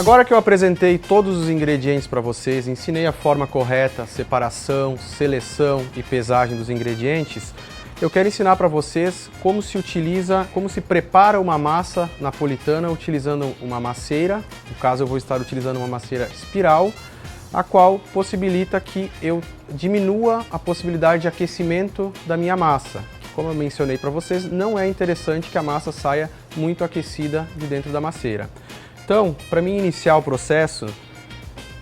Agora que eu apresentei todos os ingredientes para vocês, ensinei a forma correta, separação, seleção e pesagem dos ingredientes, eu quero ensinar para vocês como se prepara uma massa napolitana utilizando uma masseira. No caso, eu vou estar utilizando uma masseira espiral, a qual possibilita que eu diminua a possibilidade de aquecimento da minha massa. Como eu mencionei para vocês, não é interessante que a massa saia muito aquecida de dentro da masseira. Então, para mim iniciar o processo,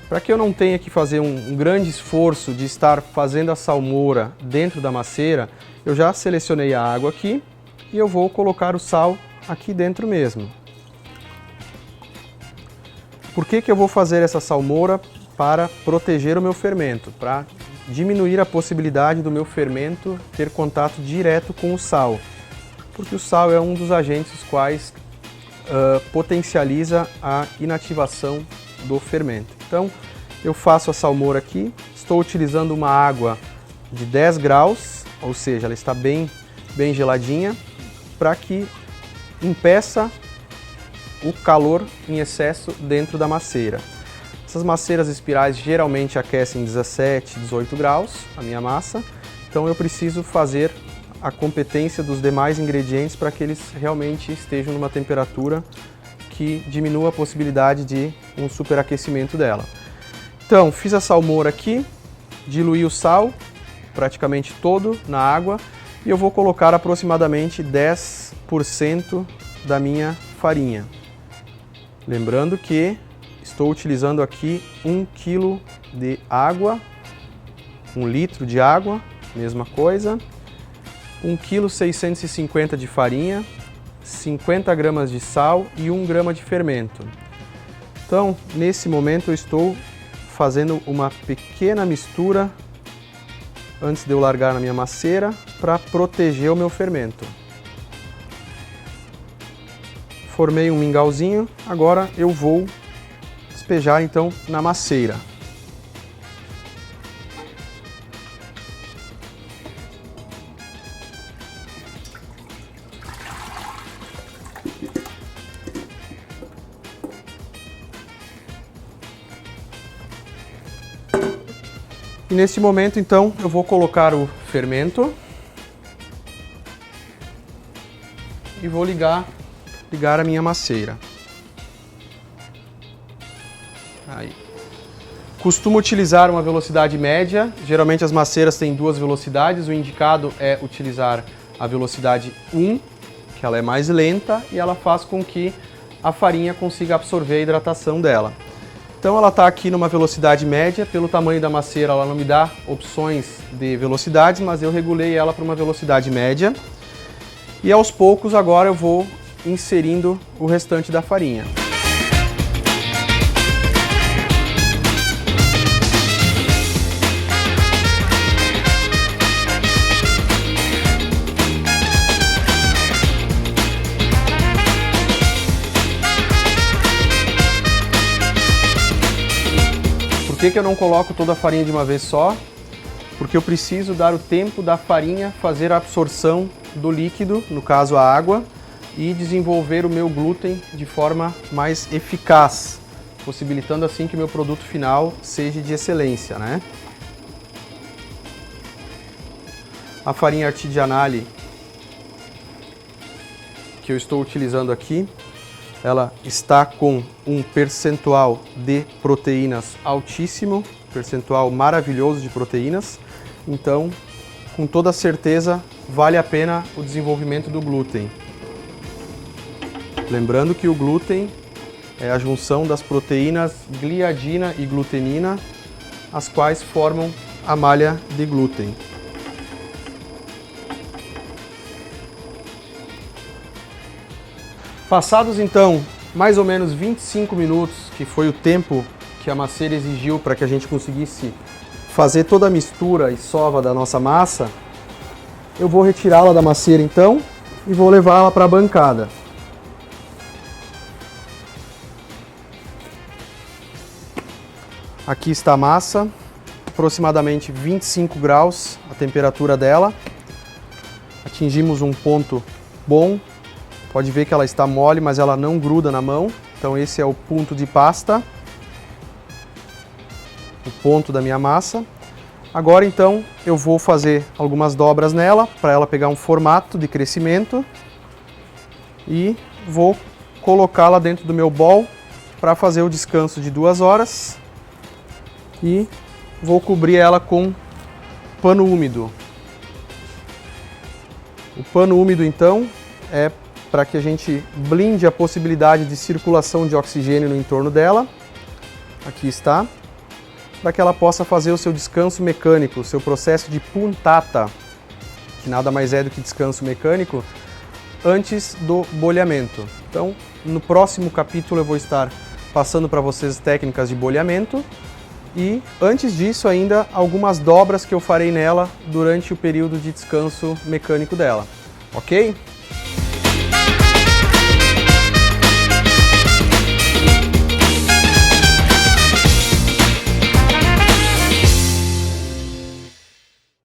para que eu não tenha que fazer um grande esforço de estar fazendo a salmoura dentro da masseira, eu já selecionei a água aqui e eu vou colocar o sal aqui dentro mesmo. Por que eu vou fazer essa salmoura? Para proteger o meu fermento, para diminuir a possibilidade do meu fermento ter contato direto com o sal, porque o sal é um dos agentes os quais potencializa a inativação do fermento. Então, eu faço a salmoura aqui, estou utilizando uma água de 10 graus, ou seja, ela está bem geladinha, para que impeça o calor em excesso dentro da macieira. Essas maceiras espirais geralmente aquecem 17, 18 graus a minha massa, então eu preciso fazer a competência dos demais ingredientes para que eles realmente estejam numa temperatura que diminua a possibilidade de um superaquecimento dela. Então, fiz a salmoura aqui, diluí o sal praticamente todo na água e eu vou colocar aproximadamente 10% da minha farinha. Lembrando que estou utilizando aqui 1 kg de água, 1 litro de água, mesma coisa, 1,650 kg de farinha, 50 gramas de sal e 1 grama de fermento. Então, nesse momento eu estou fazendo uma pequena mistura antes de eu largar na minha macieira para proteger o meu fermento. Formei um mingauzinho, agora eu vou despejar então na macieira. E nesse momento então eu vou colocar o fermento e vou ligar a minha macieira. Aí. Costumo utilizar uma velocidade média, geralmente as maceiras têm 2 velocidades, o indicado é utilizar a velocidade 1, que ela é mais lenta e ela faz com que a farinha consiga absorver a hidratação dela. Então ela está aqui numa velocidade média, pelo tamanho da macieira ela não me dá opções de velocidades, mas eu regulei ela para uma velocidade média. E aos poucos agora eu vou inserindo o restante da farinha. Por que eu não coloco toda a farinha de uma vez só? Porque eu preciso dar o tempo da farinha fazer a absorção do líquido, no caso a água, e desenvolver o meu glúten de forma mais eficaz, possibilitando assim que o meu produto final seja de excelência, né? A farinha artigianale que eu estou utilizando aqui, ela está com um percentual de proteínas altíssimo, percentual maravilhoso de proteínas, então com toda certeza vale a pena o desenvolvimento do glúten. Lembrando que o glúten é a junção das proteínas gliadina e glutenina, as quais formam a malha de glúten. Passados então mais ou menos 25 minutos, que foi o tempo que a macieira exigiu para que a gente conseguisse fazer toda a mistura e sova da nossa massa, eu vou retirá-la da macieira então e vou levá-la para a bancada. Aqui está a massa, aproximadamente 25 graus a temperatura dela. Atingimos um ponto bom. Pode ver que ela está mole, mas ela não gruda na mão. Então esse é o ponto de pasta, o ponto da minha massa. Agora então eu vou fazer algumas dobras nela para ela pegar um formato de crescimento e vou colocá-la dentro do meu bowl para fazer o descanso de 2 horas e vou cobrir ela com pano úmido. O pano úmido então é para que a gente blinde a possibilidade de circulação de oxigênio no entorno dela. Aqui está. Para que ela possa fazer o seu descanso mecânico, o seu processo de puntata, que nada mais é do que descanso mecânico, antes do bolhamento. Então, no próximo capítulo eu vou estar passando para vocês técnicas de bolhamento e, antes disso ainda, algumas dobras que eu farei nela durante o período de descanso mecânico dela. Ok?